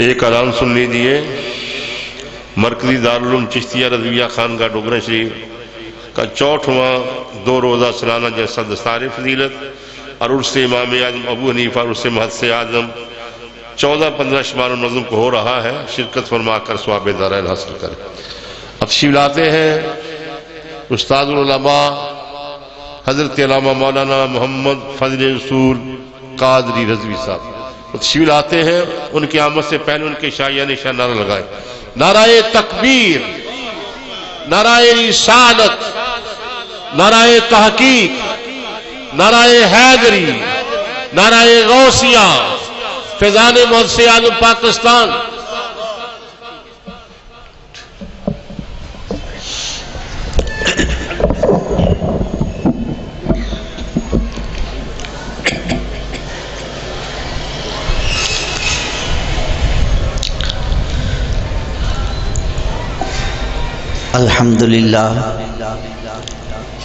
ایک اعلان سن لیجیے۔ مرکزی دارالعلوم چشتیہ رضویہ خانقاہ ڈوگرہ شریف کا 64واں 2 روزہ سالانہ جلسہ دستار فضیلت اور عرس امام اعظم ابو حنیفہ اور عرس محدث اعظم 14-15 شمال منظم کو ہو رہا ہے۔ شرکت فرما کر ثواب دارین حاصل کریں۔ اب تشریف لاتے ہیں استاد العلماء حضرت علامہ مولانا محمد فضل رسول قادری رضوی صاحب تشریف لاتے ہیں۔ ان کی آمد سے پہلے ان کے شایعہ نشان نعرہ لگائیں۔ نعرہ تکبیر، نعرہ رسالت، نعرہ تحقیق، نعرہ حیدری، نعرہ غوثیہ، فیضان محدث اعظم پاکستان۔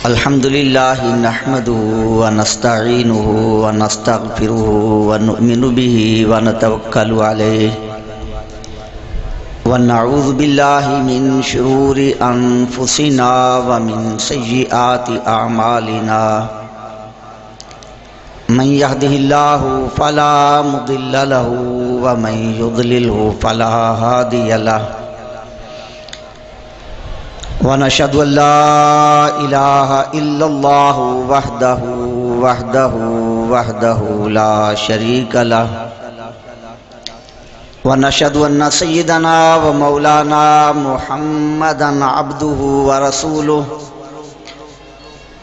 الحمدللہ نحمده ونستعینه ونستغفره ونؤمن به ونتوکل علیہ ونعوذ باللہ من شرور انفسنا ومن سیئات اعمالنا من يهده الله فلا مضل له ومن يضلله فلا هادي له ونشهد أن لا إله إلا الله وحده لا شريك له ونشهد أن سيدنا ومولانا محمدا عبده ورسوله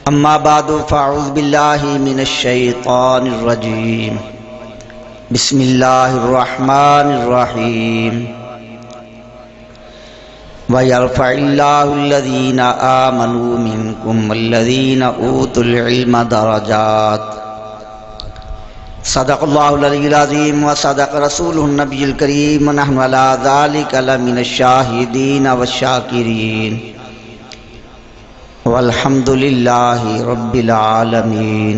أما بعد فأعوذ بالله من الشيطان الرجيم بسم الله الرحمن الرحيم وَيَرْفَعِ اللَّهُ الَّذِينَ آمَنُوا مِنْكُمْ وَالَّذِينَ أُوتُوا الْعِلْمَ دَرَجَاتٍ صدق اللہ العلی العظیم وصدق رسولہ النبی الکریم ونحن علی ذلک لمن الشاہدین والشاکرین والحمد للہ رب العالمین۔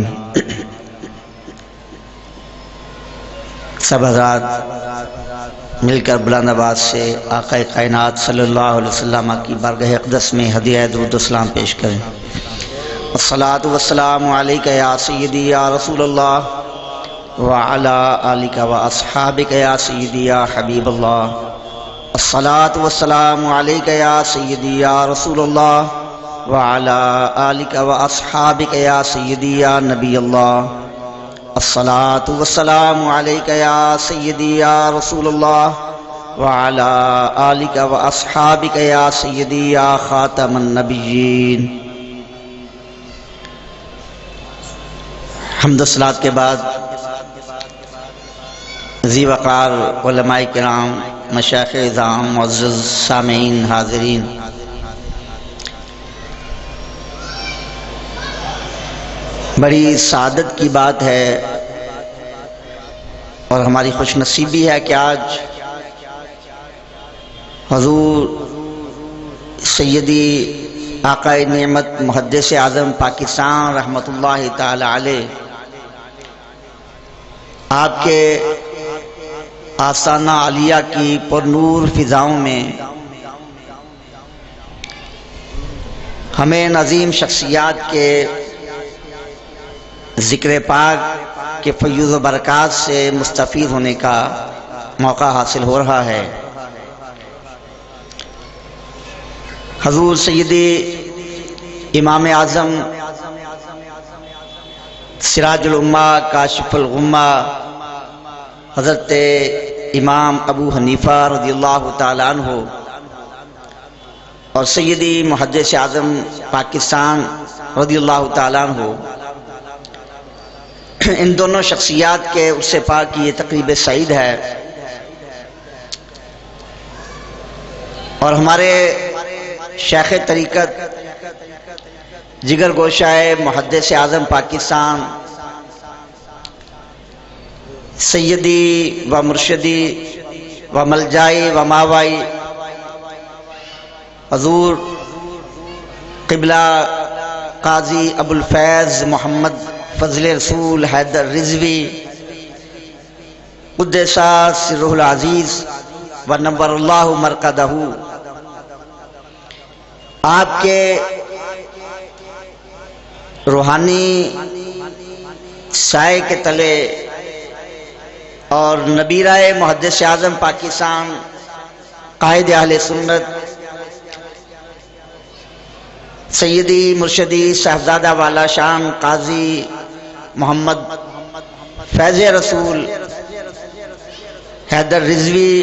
سب حضرات مل کر بلند آواز سے آقا کائنات صلی اللہ علیہ وسلم کی بارگاہ اقدس میں ہدیہ درود و سلام پیش کریں۔ الصلاۃ والسلام علیک یا سیدی یا رسول اللہ وعلی آلک و اصحابک یا سیدی یا حبیب اللہ۔ الصلاۃ والسلام علیک یا سیدی یا رسول اللہ وعلی آلک و اصحابک یا سیدی یا نبی اللہ۔ الصلاۃ والسلام علیک یا سیدی یا رسول اللہ وعلی آلک و اصحابک یا سیدی یا خاتم النبیین۔ حمد و صلوات کے بعد ذی وقار علماء کرام، مشائخ اعظام، معزز سامعین، حاضرین، بڑی سعادت کی بات ہے اور ہماری خوش نصیبی ہے کہ آج حضور سیدی آقا نعمت محدث اعظم پاکستان رحمۃ اللہ تعالی علیہ آپ کے آستانہ عالیہ کی پر نور فضاؤں میں ہمیں عظیم شخصیات کے ذکر پاک کے فیوض و برکات سے مستفید ہونے کا موقع حاصل ہو رہا ہے۔ حضور سیدی امام اعظم سراج الامہ کاشف الغمہ حضرت امام ابو حنیفہ رضی اللہ تعالیٰ عنہ اور سیدی محدث اعظم پاکستان رضی اللہ تعالیٰ عنہ، ان دونوں شخصیات کے عرس پاک کی یہ تقریب سعید ہے اور ہمارے شیخ طریقت جگر گوشائے محدث اعظم پاکستان سیدی و مرشدی و ملجائی و ماوائی حضور قبلہ قاضی ابو الفیض محمد فضل رسول حیدر رضوی قدس سرہ العزیز ونور اللہ مرقدہ، آپ کے روحانی سائے کے تلے اور نبیرہ محدث اعظم پاکستان قائد اہل سنت سیدی مرشدی صاحبزادہ والا شان قاضی محمد فیض رسول حیدر رضوی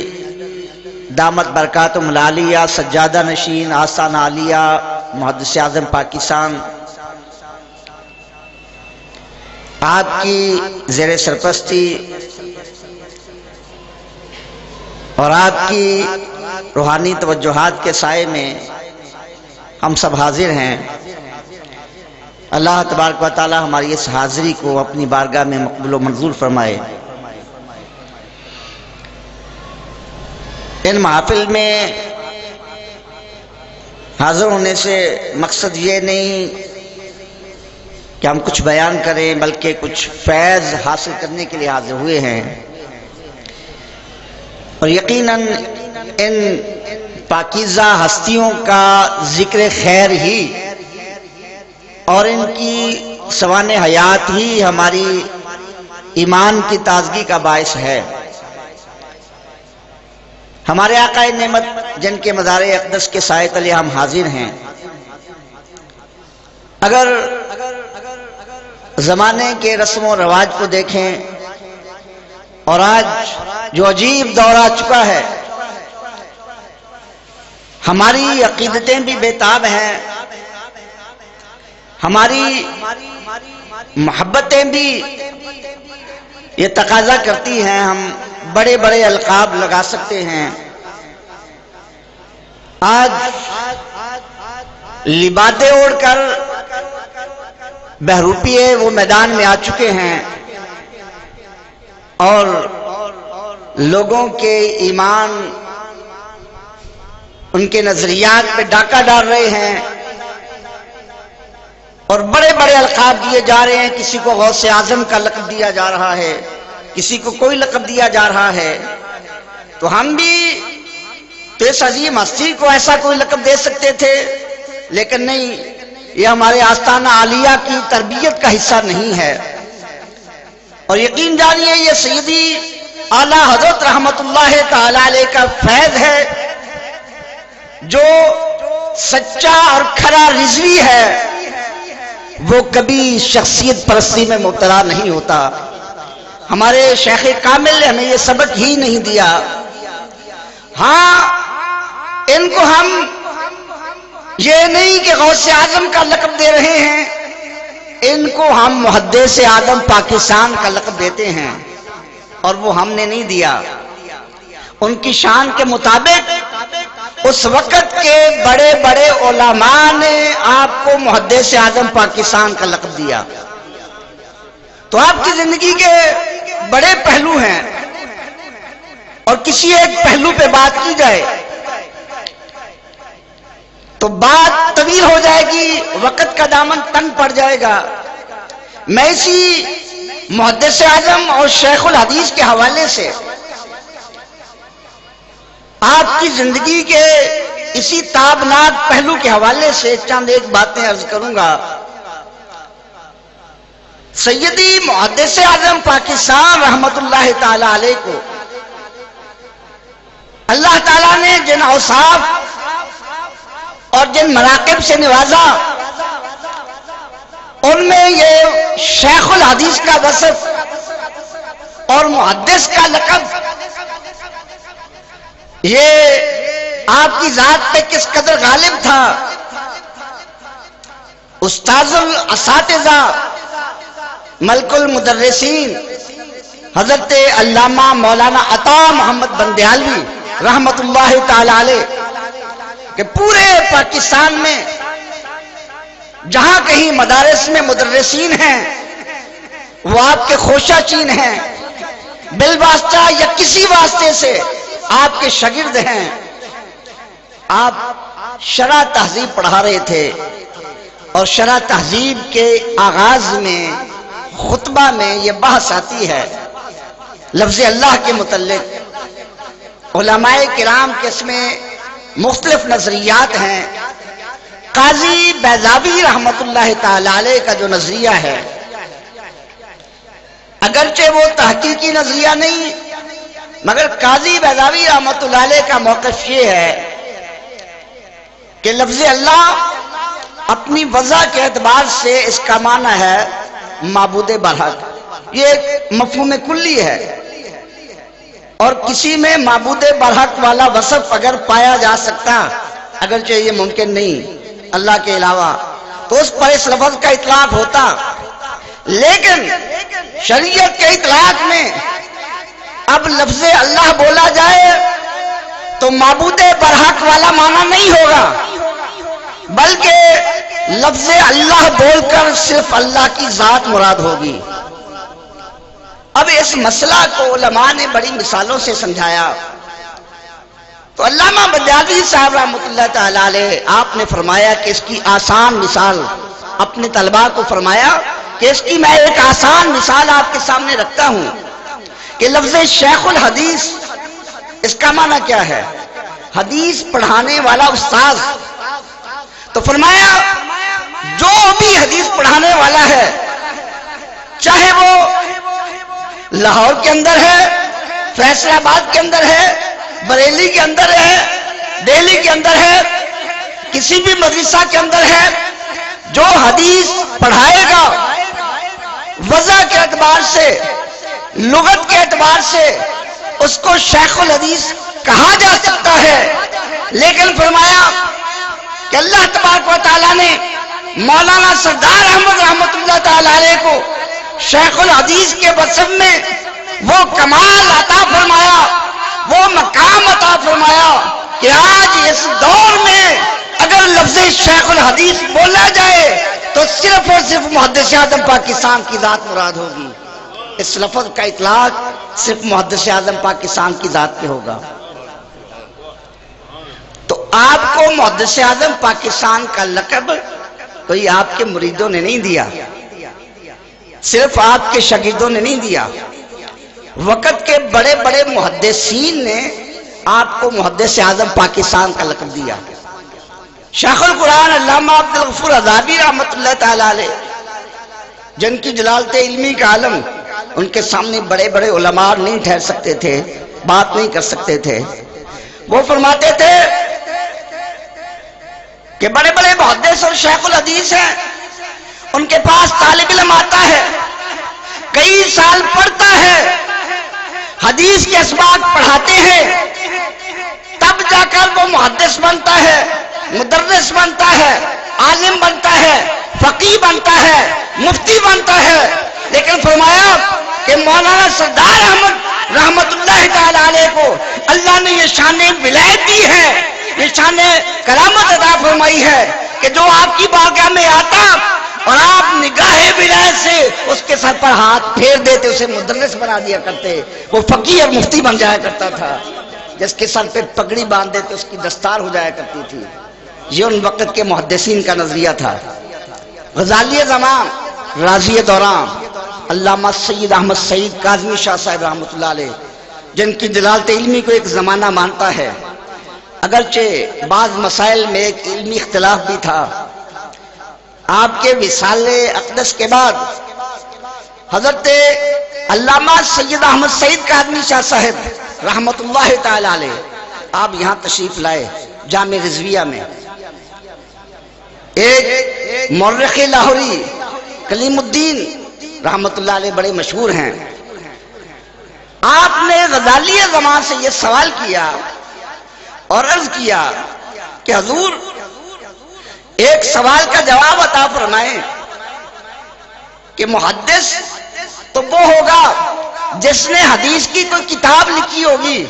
دامت برکاتہم العالیہ سجادہ نشین آستانہ عالیہ محدث اعظم پاکستان، آپ کی زیر سرپرستی اور آپ کی روحانی توجہات کے سائے میں ہم سب حاضر ہیں۔ اللہ تبارک و تعالی ہماری اس حاضری کو اپنی بارگاہ میں مقبول و منظور فرمائے۔ ان محافل میں حاضر ہونے سے مقصد یہ نہیں کہ ہم کچھ بیان کریں، بلکہ کچھ فیض حاصل کرنے کے لیے حاضر ہوئے ہیں، اور یقیناً ان پاکیزہ ہستیوں کا ذکر خیر ہی اور ان کی سوانح حیات ہی ہماری ایمان کی تازگی کا باعث ہے۔ ہمارے آقا نعمت جن کے مزار اقدس کے سائے تلے ہم حاضر ہیں، اگر زمانے کے رسم و رواج کو دیکھیں اور آج جو عجیب دور آ چکا ہے، ہماری عقیدتیں بھی بےتاب ہیں، ہماری محبتیں بھی یہ تقاضا کرتی ہیں، ہم بڑے بڑے القاب لگا سکتے ہیں۔ آج لبادے اوڑھ کر بہروپیے وہ میدان میں آ چکے ہیں اور لوگوں کے ایمان، ان کے نظریات پہ ڈاکہ ڈال رہے ہیں اور بڑے بڑے القاب دیے جا رہے ہیں۔ کسی کو غوث اعظم کا لقب دیا جا رہا ہے، کسی کو کوئی لقب دیا جا رہا ہے، تو ہم بھی تو اس عظیم ہستی کو ایسا کوئی لقب دے سکتے تھے، لیکن نہیں، یہ ہمارے آستانہ عالیہ کی تربیت کا حصہ نہیں ہے۔ اور یقین جانیے یہ سیدی اعلیٰ حضرت رحمت اللہ تعالی علیہ کا فیض ہے، جو سچا اور کھرا رضوی ہے، وہ کبھی شخصیت پرستی میں مبتلا نہیں ہوتا۔ ہمارے شیخ کامل نے ہمیں یہ سبق ہی نہیں دیا۔ ہاں، ان کو ہم یہ نہیں کہ غوث اعظم کا لقب دے رہے ہیں، ان کو ہم محدث اعظم پاکستان کا لقب دیتے ہیں، اور وہ ہم نے نہیں دیا۔ ان کی شان کے مطابق اس وقت کے بڑے بڑے علماء نے آپ کو محدث اعظم پاکستان کا لقب دیا۔ تو آپ کی زندگی کے بڑے پہلو ہیں، اور کسی ایک پہلو پہ بات کی جائے تو بات طویل ہو جائے گی، وقت کا دامن تنگ پڑ جائے گا۔ میں اسی محدث اعظم اور شیخ الحدیث کے حوالے سے آپ کی زندگی کے اسی تابناک پہلو کے حوالے سے چند ایک باتیں عرض کروں گا۔ سیدی محدث اعظم پاکستان رحمت اللہ تعالی علیہ کو اللہ تعالیٰ نے جن اوصاف اور جن مراقب سے نوازا، ان میں یہ شیخ الحدیث کا وصف اور محدث کا لقب، یہ آپ کی ذات پہ کس قدر غالب تھا۔ استاذ الاساتذہ ملک المدرسین حضرت علامہ مولانا عطا محمد بندیالوی رحمت اللہ تعالی علیہ کہ پورے پاکستان میں جہاں کہیں مدارس میں مدرسین ہیں، وہ آپ کے خوشہ چین ہیں، بالواسطہ یا کسی واسطے سے آپ کے شاگرد ہیں۔ آپ شرع تہذیب پڑھا رہے تھے، اور شرع تہذیب کے آغاز میں خطبہ میں یہ بحث آتی ہے لفظ اللہ کے متعلق علماء کرام کے اس میں مختلف نظریات ہیں۔ قاضی بیضاوی رحمت اللہ تعالی علیہ کا جو نظریہ ہے، اگرچہ وہ تحقیقی نظریہ نہیں، مگر قاضی بیضاوی رحمت اللہ علیہ کا موقف یہ ہے کہ لفظ اللہ اپنی وضع کے اعتبار سے اس کا معنی ہے معبود برحق، یہ ایک مفہوم کلی ہے، اور کسی میں معبود برحق والا وصف اگر پایا جا سکتا، اگرچہ یہ ممکن نہیں اللہ کے علاوہ، تو اس پر اس لفظ کا اطلاق ہوتا، لیکن شریعت کے اطلاق میں اب لفظ اللہ بولا جائے تو معبود برحق والا معنی نہیں ہوگا، بلکہ لفظ اللہ بول کر صرف اللہ کی ذات مراد ہوگی۔ اب اس مسئلہ کو علماء نے بڑی مثالوں سے سمجھایا، تو علامہ بجالی صاحب رحمۃ اللہ تعالی علیہ آپ نے فرمایا کہ اس کی آسان مثال، اپنے طلباء کو فرمایا کہ اس کی میں ایک آسان مثال آپ کے سامنے رکھتا ہوں کہ لفظ شیخ الحدیث، اس کا معنی کیا ہے؟ حدیث پڑھانے والا استاد۔ تو فرمایا جو بھی حدیث پڑھانے والا ہے، چاہے وہ لاہور کے اندر ہے، فیصل آباد کے اندر ہے، بریلی کے اندر ہے، دہلی کے اندر ہے، کسی بھی مدرسہ کے اندر ہے، جو حدیث پڑھائے گا وضع کے اعتبار سے، لغت کے اعتبار سے اس کو شیخ الحدیث کہا جا سکتا ہے، لیکن فرمایا کہ اللہ تبارک و تعالیٰ نے مولانا سردار احمد رحمت اللہ تعالی علیہ کو شیخ الحدیث کے وصف میں وہ کمال عطا فرمایا، وہ مقام عطا فرمایا کہ آج اس دور میں اگر لفظ شیخ الحدیث بولا جائے تو صرف اور صرف محدث اعظم پاکستان کی ذات مراد ہوگی۔ اس لفظ کا اطلاق صرف محدث اعظم پاکستان کی ذات پہ ہوگا۔ تو آپ کو محدث اعظم پاکستان کا لقب کوئی آپ کے مریدوں نے نہیں دیا، صرف آپ کے شاگردوں نے نہیں دیا، وقت کے بڑے بڑے محدثین نے آپ کو محدث اعظم پاکستان کا لقب دیا۔ شیخ القرآن علامہ عبدالغفور عذابی رحمت اللہ تعالی علیہ، جن کی جلالت علمی کا عالم ان کے سامنے بڑے بڑے علماء نہیں ٹھہر سکتے تھے، بات نہیں کر سکتے تھے، وہ فرماتے تھے کہ بڑے بڑے محدث اور شیخ الحدیث ہیں، ان کے پاس طالب علم آتا ہے، کئی سال پڑھتا ہے، حدیث کے اسباق پڑھاتے ہیں، تب جا کر وہ محدث بنتا ہے، مدرس بنتا ہے، عالم بنتا ہے، فقیہ بنتا ہے، مفتی بنتا ہے۔ لیکن فرمایا کہ مولانا سردار احمد رحمت اللہ تعالی علیہ کو اللہ نے یہ شان ولایت دی ہے، یہ شان کرامت عطا فرمائی ہے کہ جو آپ کی بارگاہ میں آتا اور آپ نگاہ ولایت سے اس کے سر پر ہاتھ پھیر دیتے، اسے مدرس بنا دیا کرتے، وہ فقیہ اور مفتی بن جایا کرتا تھا، جس کے سر پہ پگڑی باندھ دیتے اس کی دستار ہو جایا کرتی تھی۔ یہ ان وقت کے محدثین کا نظریہ تھا۔ غزالی زمان، راضی دوران، علامہ سید احمد سعید کاظمی شاہ صاحب رحمۃ اللہ علیہ، جن کی جلالت علمی کو ایک زمانہ مانتا ہے، اگرچہ بعض مسائل میں ایک علمی اختلاف بھی تھا، آپ کے وصال اقدس کے بعد حضرت علامہ سید احمد سعید کاظمی شاہ صاحب رحمۃ اللہ تعالی علیہ آپ یہاں تشریف لائے جامع رضویہ میں۔ ایک مورخ لاہوری کلیم الدین رحمت اللہ علیہ بڑے مشہور ہیں، آپ نے غزالی زمان سے یہ سوال کیا اور عرض کیا کہ حضور ایک سوال کا جواب عطا فرمائیں کہ محدث تو وہ ہوگا جس نے حدیث کی کوئی کتاب لکھی ہوگی،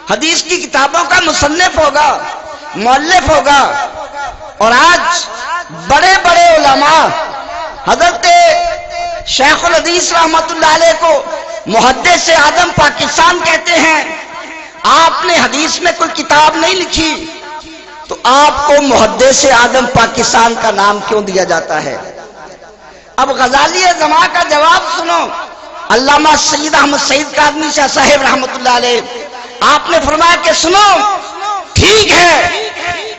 حدیث کی کتابوں کا مصنف ہوگا، مؤلف ہوگا، اور آج بڑے بڑے علماء حضرت شیخ الحدیث رحمت اللہ علیہ کو محدث اعظم پاکستان کہتے ہیں، آپ نے حدیث میں کوئی کتاب نہیں لکھی تو آپ کو محدث اعظم پاکستان کا نام کیوں دیا جاتا ہے؟ اب غزالی زمان کا جواب سنو۔ علامہ سید احمد سعید کاظمی شاہ صاحب رحمت اللہ علیہ آپ نے فرمایا کہ سنو ٹھیک ہے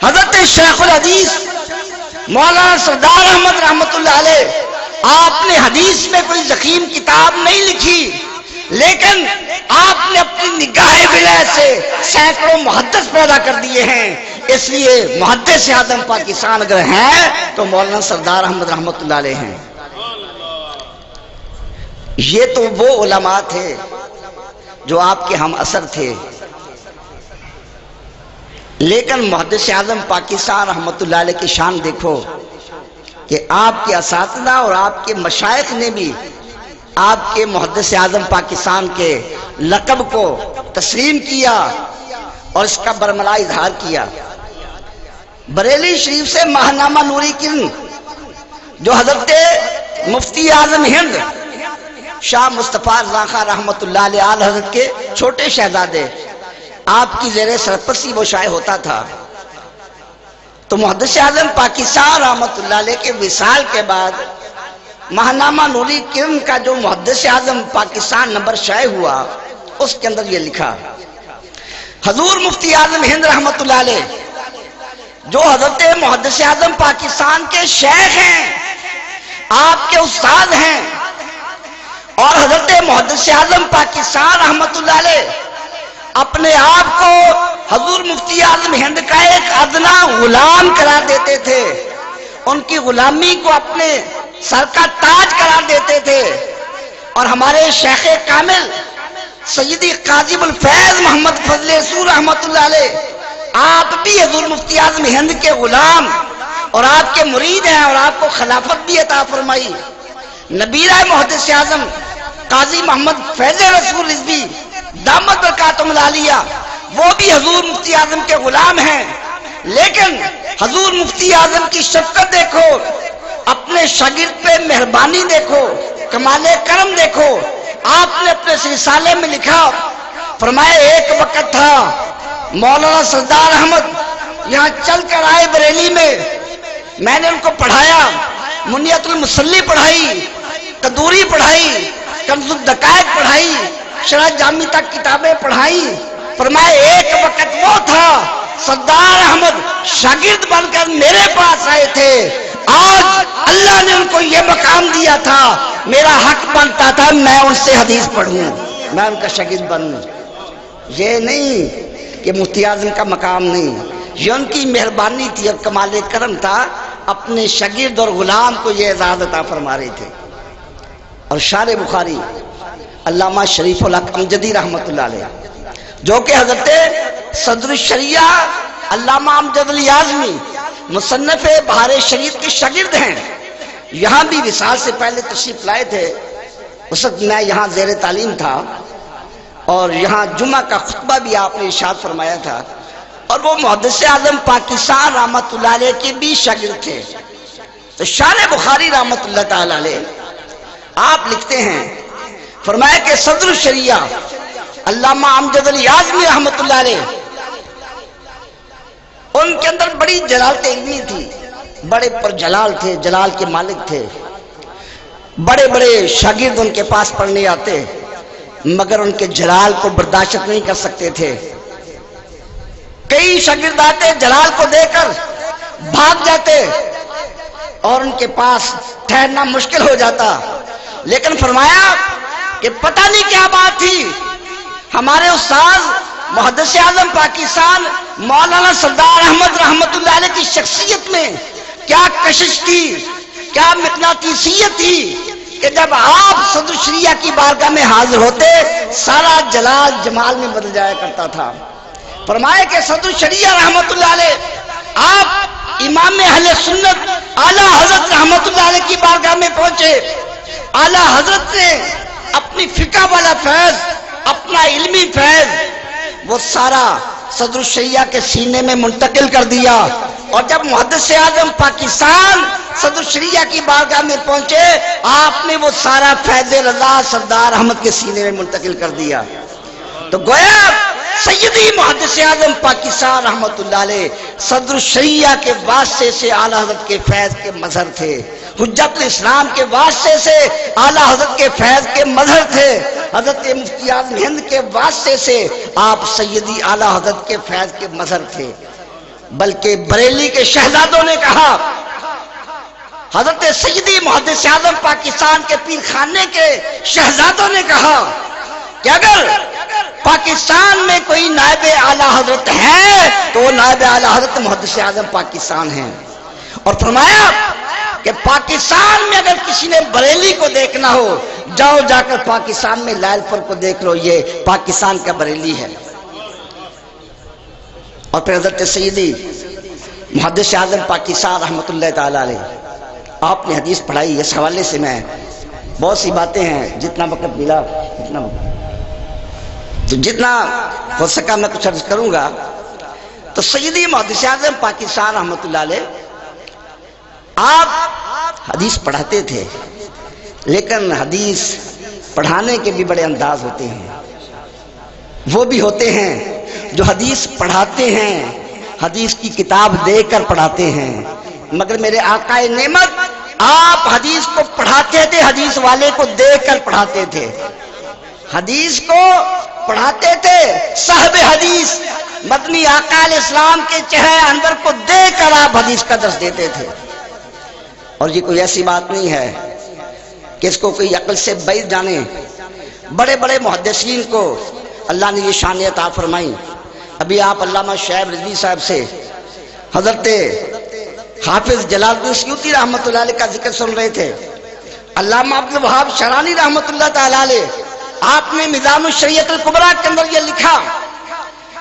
حضرت شیخ الحدیث مولانا سردار احمد رحمت اللہ علیہ آپ نے حدیث میں کوئی ضخیم کتاب نہیں لکھی، لیکن آپ نے اپنی نگاہ ولایت سے سینکڑوں محدث پیدا کر دیے ہیں، اس لیے محدث اعظم پاکستان اگر ہیں تو مولانا سردار احمد رحمت اللہ علیہ ہیں۔ یہ تو وہ علماء تھے جو آپ کے ہم اثر تھے، لیکن محدث اعظم پاکستان رحمت اللہ علیہ کی شان دیکھو کہ آپ کے اساتذہ اور آپ کے مشائخ نے بھی آپ کے محدث اعظم پاکستان کے لقب کو تسلیم کیا اور اس کا برملا اظہار کیا۔ بریلی شریف سے ماہنامہ نوری کرن جو حضرت مفتی اعظم ہند شاہ مصطفیٰ رضا خان رحمت اللہ علیہ آل حضرت کے چھوٹے شہزادے آپ کی زیر سرپرستی وہ شائع ہوتا تھا، تو محدث اعظم پاکستان رحمت اللہ علیہ کے وصال کے بعد ماہنامہ نوری کرن کا جو محدث اعظم پاکستان نمبر شائع ہوا اس کے اندر یہ لکھا، حضور مفتی اعظم ہند رحمت اللہ علیہ جو حضرت محدث اعظم پاکستان کے شیخ ہیں، آپ کے استاد ہیں، اور حضرت محدث اعظم پاکستان رحمت اللہ علیہ اپنے آپ کو حضور مفتی اعظم ہند کا ایک ادنا غلام قرار دیتے تھے، ان کی غلامی کو اپنے سر کا تاج قرار دیتے تھے، اور ہمارے شیخ کامل سیدی قاضی الفیض محمد فضل رسول رحمت اللہ علیہ آپ بھی حضور مفتی اعظم ہند کے غلام اور آپ کے مرید ہیں، اور آپ کو خلافت بھی عطا فرمائی۔ نبیرہ محدث اعظم قاضی محمد فیض رسول رضوی دامت برکاتہم العالیہ وہ بھی حضور مفتی اعظم کے غلام ہیں، لیکن حضور مفتی اعظم کی شفقت دیکھو، اپنے شاگرد پہ مہربانی دیکھو، کمال کرم دیکھو۔ آپ نے اپنے رسالے میں لکھا، فرمایا ایک وقت تھا مولانا سردار احمد یہاں چل کر آئے بریلی میں نے ان کو پڑھایا، منیت المصلی پڑھائی، قدوری پڑھائی، کنز الدقائق پڑھائی، شرح جامی تک کتابیں پڑھائی۔ فرمایا ایک وقت وہ تھا سردار احمد شاگرد بن کر میرے پاس آئے تھے، آج اللہ نے ان کو یہ مقام دیا تھا، میرا حق بنتا تھا میں ان سے حدیث پڑھوں، میں ان کا شاگرد بنوں۔ یہ نہیں کہ مفتی اعظم کا مقام نہیں، یہ ان کی مہربانی تھی اور کمال کرم تھا، اپنے شاگرد اور غلام کو یہ اعزاز عطا فرما رہے تھے۔ اور شارح بخاری علامہ شریف الحق امجدی رحمت اللہ علیہ جو کہ حضرت صدر الشریعہ علامہ امجد علی اعظمی مصنف بہار شریعت کے شاگرد ہیں، یہاں بھی وصال سے پہلے تشریف لائے تھے۔ اس وقت میں یہاں زیر تعلیم تھا اور یہاں جمعہ کا خطبہ بھی آپ نے ارشاد فرمایا تھا، اور وہ محدث اعظم پاکستان رحمت اللہ علیہ کے بھی شاگرد تھے۔ تو شارح بخاری رحمت اللہ تعالی علیہ آپ لکھتے ہیں، فرمایا کہ صدر الشریعہ علامہ امجد علی اعظمی رحمت اللہ علیہ ان کے اندر بڑی جلالت علمی تھی، بڑے پر جلال تھے، جلال کے مالک تھے، بڑے بڑے شاگرد ان کے پاس پڑھنے آتے مگر ان کے جلال کو برداشت نہیں کر سکتے تھے۔ کئی شاگرد آتے جلال کو دے کر بھاگ جاتے اور ان کے پاس ٹھہرنا مشکل ہو جاتا، لیکن فرمایا کہ پتہ نہیں کیا بات تھی، ہمارے استاد محدث اعظم پاکستان مولانا سردار احمد رحمت اللہ علیہ کی شخصیت میں کیا کشش تھی، کیا مقناطیسیت تھی کہ جب آپ صدر الشریعہ کی بارگاہ میں حاضر ہوتے سارا جلال جمال میں بدل جایا کرتا تھا۔ فرمایا کہ صدر الشریعہ رحمت اللہ علیہ آپ امام اہل سنت اعلیٰ حضرت رحمت اللہ علیہ کی بارگاہ میں پہنچے، اعلیٰ حضرت نے اپنی فقہ والا فیض، اپنا علمی فیض وہ سارا صدر الشریعہ کے سینے میں منتقل کر دیا، اور جب محدث اعظم پاکستان صدر الشریعہ کی بارگاہ میں پہنچے آپ نے وہ سارا فیض رضا سردار احمد کے سینے میں منتقل کر دیا۔ تو گویا سیدی محدث اعظم پاکستان رحمت اللہ علیہ صدر الشریعہ کے واسطے سے اعلیٰ حضرت کے فیض کے مظہر تھے، حجت الاسلام کے واسطے سے اعلیٰ حضرت کے فیض کے مظہر تھے، حضرت مفتی اعظم ہند کے واسطے سے آپ سیدی اعلیٰ حضرت کے فیض کے مظہر تھے، بلکہ بریلی کے شہزادوں نے کہا، حضرت سیدی محدث اعظم پاکستان کے پیر خانے کے شہزادوں نے کہا کہ اگر پاکستان میں کوئی نائب اعلیٰ حضرت ہے تو وہ نائب اعلیٰ حضرت محدث اعظم پاکستان ہیں، اور فرمایا کہ پاکستان میں اگر کسی نے بریلی کو دیکھنا ہو جاؤ جا کر پاکستان میں لائل پور کو دیکھ لو، یہ پاکستان کا بریلی ہے۔ اور پھر حضرت سیدی محدث اعظم پاکستان رحمۃ اللہ تعالی علیہ، آپ نے حدیث پڑھائی، اس حوالے سے میں بہت سی باتیں ہیں، جتنا وقت ملا جتنا ہو سکا میں کچھ عرض کروں گا۔ تو سیدی محدث اعظم پاکستان رحمۃ اللہ علیہ آپ حدیث پڑھاتے تھے، لیکن حدیث پڑھانے کے بھی بڑے انداز ہوتے ہیں۔ وہ بھی ہوتے ہیں جو حدیث پڑھاتے ہیں، حدیث کی کتاب دے کر پڑھاتے ہیں، مگر میرے آقا نعمت آپ حدیث کو پڑھاتے تھے، حدیث والے کو دیکھ کر پڑھاتے تھے، حدیث کو پڑھاتے تھے، صاحب حدیث مدنی آقا علیہ السلام کے چہرے انور کو دیکھ کر آپ حدیث کا درس دیتے تھے۔ اور یہ کوئی ایسی بات نہیں ہے کہ اس کو کوئی عقل سے بعید جانے، بڑے بڑے محدثین کو اللہ نے یہ شان عطا فرمائی۔ ابھی آپ علامہ شعیب رضوی صاحب سے حضرت حافظ جلال الدین سیوطی رحمۃ اللہ علیہ کا ذکر سن رہے تھے، علامہ عبد الوہاب شرانی رحمۃ اللہ تعالی علیہ، آپ نے میزان الشریعت الکبریٰ کے اندر یہ لکھا،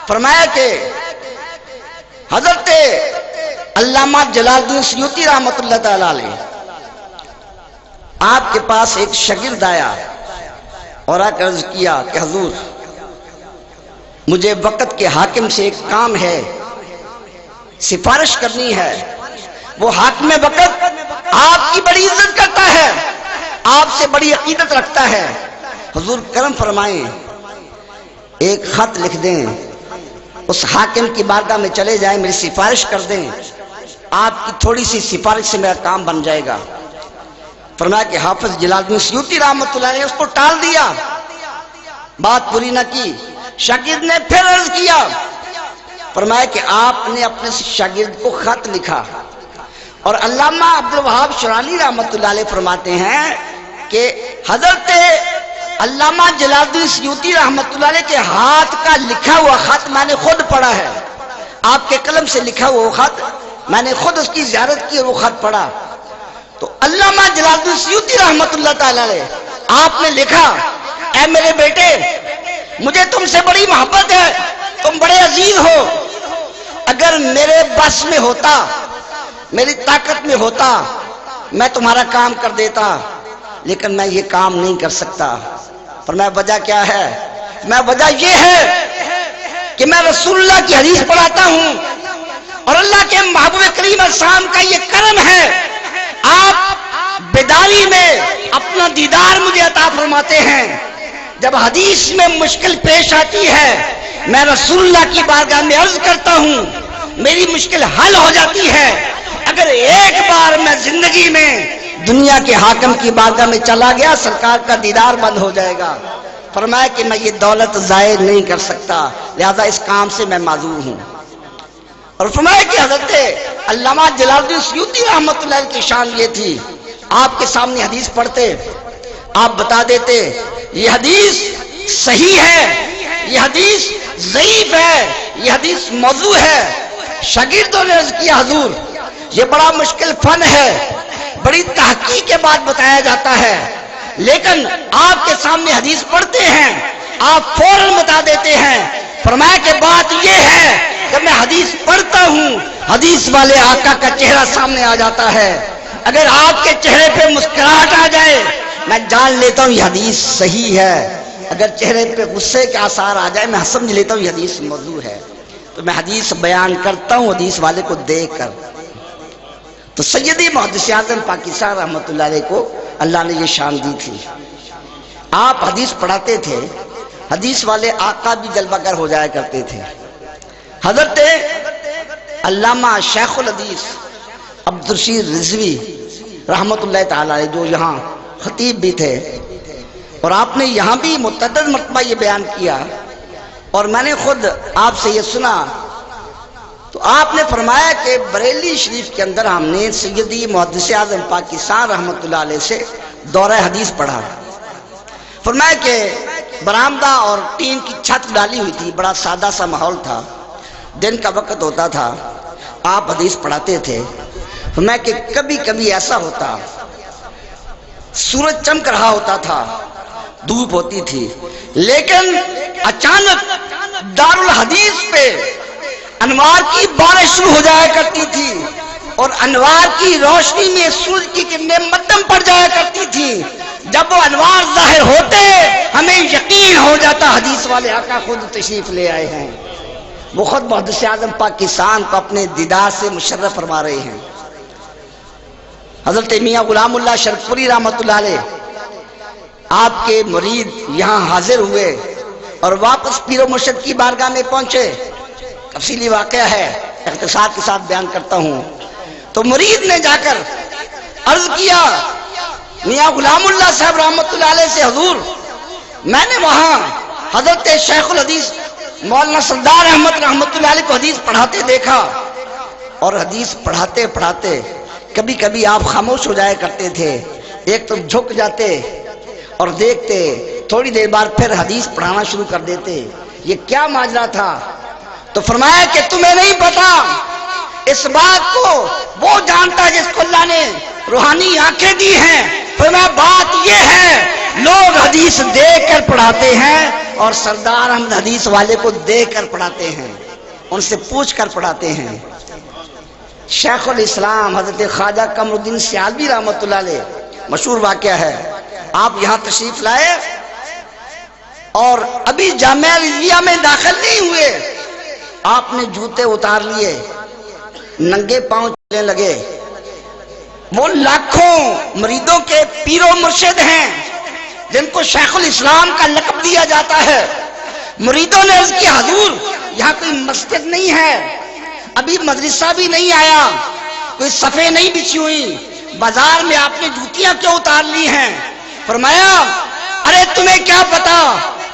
فرمایا کہ حضرت علامہ جلال الدین سیوطی رحمۃ اللہ تعالی علیہ آپ کے پاس ایک شاگرد آیا اور آ کر عرض کیا کہ حضور مجھے وقت کے حاکم سے ایک کام ہے، سفارش کرنی ہے۔ وہ حاکم وقت آپ کی بڑی عزت کرتا ہے، آپ سے بڑی عقیدت رکھتا ہے، حضور کرم فرمائیں ایک خط لکھ دیں، اس حاکم کی بارگاہ میں چلے جائیں، میری سفارش کر دیں، آپ کی تھوڑی سی سفارش سے میرا کام بن جائے گا۔ فرمایا کہ حافظ جلال الدین سیوطی رحمۃ اللہ علیہ نے اس کو ٹال دیا، بات پوری نہ کی۔ شاگرد نے پھر عرض کیا، فرمایا کہ آپ نے اپنے شاگرد کو خط لکھا، اور علامہ عبد الوہاب شرانی رحمۃ اللہ علیہ فرماتے ہیں کہ حضرت علامہ جلال الدین سیوطی رحمۃ اللہ علیہ کے ہاتھ کا لکھا ہوا خط میں نے خود پڑھا ہے، آپ کے قلم سے لکھا ہوا وہ خط میں نے خود اس کی زیارت کی اور وہ خط پڑھا۔ تو علامہ جلال الدین سیوطی رحمۃ اللہ تعالی علیہ آپ نے لکھا، اے میرے بیٹے مجھے تم سے بڑی محبت ہے، تم بڑے عزیز ہو، اگر میرے بس میں ہوتا، میری طاقت میں ہوتا میں تمہارا کام کر دیتا، لیکن میں یہ کام نہیں کر سکتا۔ فرمایا وجہ کیا ہے؟ میں وجہ یہ ہے کہ میں رسول اللہ کی حدیث پڑھاتا ہوں، اور اللہ کے محبوب کریم السلام کا یہ کرم ہے، آپ بیداری میں اپنا دیدار مجھے عطا فرماتے ہیں۔ جب حدیث میں مشکل پیش آتی ہے میں رسول اللہ کی بارگاہ میں عرض کرتا ہوں، میری مشکل حل ہو جاتی ہے۔ اگر ایک بار میں زندگی میں دنیا کے حاکم کی بارگاہ میں چلا گیا سرکار کا دیدار بند ہو جائے گا۔ فرمایا کہ میں یہ دولت ضائع نہیں کر سکتا، لہذا اس کام سے میں معذور ہوں۔ اور فرمایا کہ حضرت علامہ جلال الدین سیوطی رحمۃ اللہ علیہ کی شان یہ تھی، آپ کے سامنے حدیث پڑھتے، آپ بتا دیتے یہ حدیث صحیح ہے، یہ حدیث ضعیف ہے، یہ حدیث موضوع ہے۔ شاگردوں نے عرض کیا حضور یہ بڑا مشکل فن ہے، بڑی تحقیق کے بعد بتایا جاتا ہے، لیکن آپ کے سامنے حدیث پڑھتے ہیں آپ فوراً بتا دیتے ہیں۔ فرمایا کہ بات یہ ہے کہ میں حدیث پڑھتا ہوں، حدیث والے آقا کا چہرہ سامنے آ جاتا ہے، اگر آپ کے چہرے پہ مسکراہٹ آ جائے میں جان لیتا ہوں یہ حدیث صحیح ہے، اگر چہرے پہ غصے کے آثار آ جائے میں سمجھ لیتا ہوں یہ حدیث موضوع ہے۔ تو میں حدیث بیان کرتا ہوں حدیث والے کو دیکھ کر۔ تو سیدی محدث اعظم پاکستان رحمۃ اللہ علیہ کو اللہ نے یہ شان دی تھی، آپ حدیث پڑھاتے تھے، حدیث والے آقا بھی جلوہ گر ہو جایا کرتے تھے۔ حضرت علامہ شیخ الحدیث عبدالرشید رضوی رحمۃ اللہ تعالی علیہ جو یہاں خطیب بھی تھے، اور آپ نے یہاں بھی متعدد مرتبہ یہ بیان کیا، اور میں نے خود آپ سے یہ سنا، تو آپ نے فرمایا کہ بریلی شریف کے اندر ہم نے سیدی محدث اعظم پاکستان رحمۃ اللہ علیہ سے دورہ حدیث پڑھا۔ فرمایا کہ برآمدہ اور ٹین کی چھت ڈالی ہوئی تھی، بڑا سادہ سا ماحول تھا، دن کا وقت ہوتا تھا، آپ حدیث پڑھاتے تھے۔ فرمایا کہ کبھی کبھی ایسا ہوتا، سورج چمک رہا ہوتا تھا، دھوپ ہوتی تھی، لیکن اچانک دارالحدیث پہ انوار کی بارش شروع ہو جایا کرتی تھی، اور انوار کی روشنی میں سورج کی کرنیں مدھم پڑ جایا کرتی تھی۔ جب وہ انوار ظاہر ہوتے ہمیں یقین ہو جاتا حدیث والے آقا خود تشریف لے آئے ہیں۔ وہ خود محدث اعظم پاکستان کو اپنے دیدار سے مشرف فرما رہے ہیں۔ حضرت میاں غلام اللہ شرقپوری رحمۃ اللہ علیہ آپ کے مرید یہاں حاضر ہوئے اور واپس پیر و مرشد کی بارگاہ میں پہنچے۔ تفصیلی واقعہ ہے، اختصار کے ساتھ بیان کرتا ہوں۔ تو مرید نے جا کر عرض کیا میاں غلام اللہ صاحب رحمۃ اللہ علیہ سے، حضور میں نے وہاں حضرت شیخ الحدیث مولانا سردار احمد رحمۃ اللہ علیہ کو حدیث پڑھاتے دیکھا، اور حدیث پڑھاتے پڑھاتے کبھی کبھی آپ خاموش ہو جایا کرتے تھے، ایک تو جھک جاتے اور دیکھتے، تھوڑی دیر بعد پھر حدیث پڑھانا شروع کر دیتے، یہ کیا ماجرا تھا؟ تو فرمایا کہ تمہیں نہیں پتا، اس بات کو وہ جانتا ہے جس کو اللہ نے روحانی آنکھیں دی ہیں۔ فرمایا بات یہ ہے، لوگ حدیث دیکھ کر پڑھاتے ہیں، اور سردار احمد حدیث والے کو دیکھ کر پڑھاتے ہیں، ان سے پوچھ کر پڑھاتے ہیں۔ شیخ الاسلام حضرت خواجہ قمر الدین سیالوی رحمۃ اللہ علیہ، مشہور واقعہ ہے، آپ یہاں تشریف لائے اور ابھی جامعہ رضویہ میں داخل نہیں ہوئے، آپ نے جوتے اتار لیے، ننگے پاؤں چلنے لگے۔ وہ لاکھوں مریدوں کے پیر و مرشد ہیں جن کو شیخ الاسلام کا لقب دیا جاتا ہے۔ مریدوں نے عرض کیا حضور یہاں کوئی مسجد نہیں ہے، ابھی مدرسہ بھی نہیں آیا، کوئی صفیں نہیں بچھی ہوئی، بازار میں آپ نے جوتیاں کیوں اتار لی ہیں؟ فرمایا ارے تمہیں کیا پتا،